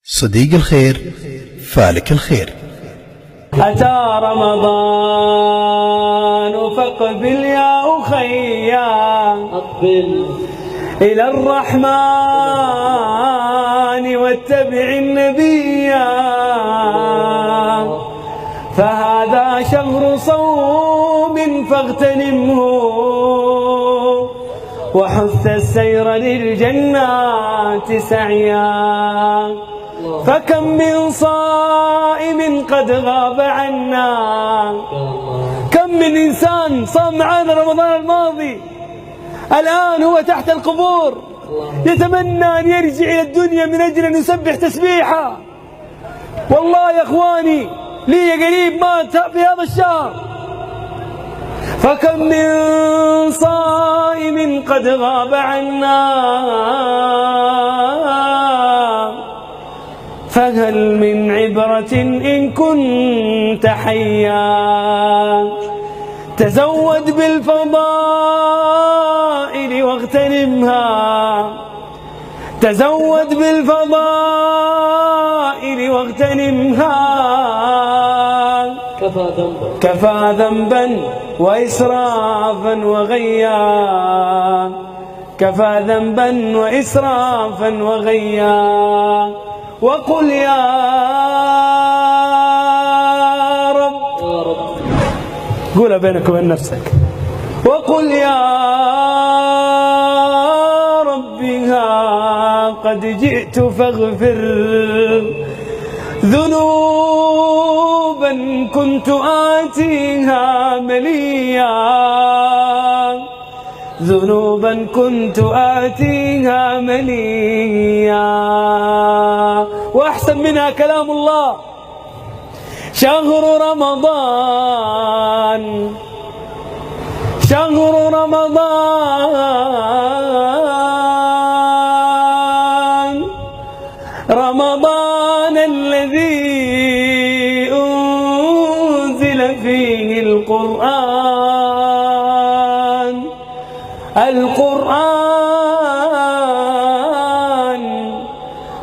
صديق الخير فالك الخير. أتى رمضان فاقبل يا أخيا، أقبل إلى الرحمن واتبع النبي، فهذا شهر صوم فاغتنمه وحث السير للجنات سعيا، فكم من صائم قد غاب عنا، كم من إنسان صام معنا رمضان الماضي الآن هو تحت القبور يتمنى أن يرجع إلى الدنيا من أجل أن يسبح تسبيحا. والله يا إخواني لي قريب مات في هذا الشهر، فكم من صائم قد غاب عنا، فهل من عبرة إن كنت حيا، تزود بالفضائل واغتنمها، تزود بالفضائل واغتنمها، كفى ذنبا وإسرافا وغيا، كفى ذنبا وإسرافا وغيا، وقل يا رب، قولها بينك وبين نفسك، وقل يا ربي ها قد جئت فاغفر ذنوبا كنت آتيها مليا، ذنوبا كنت آتيها مليا. وأحسن منها كلام الله: شهر رمضان، شهر رمضان، رمضان الذي أنزل فيه القرآن، القرآن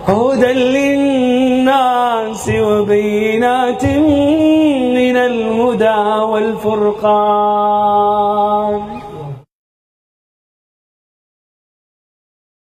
هدى للناس وبينات من الهدى والفرقان.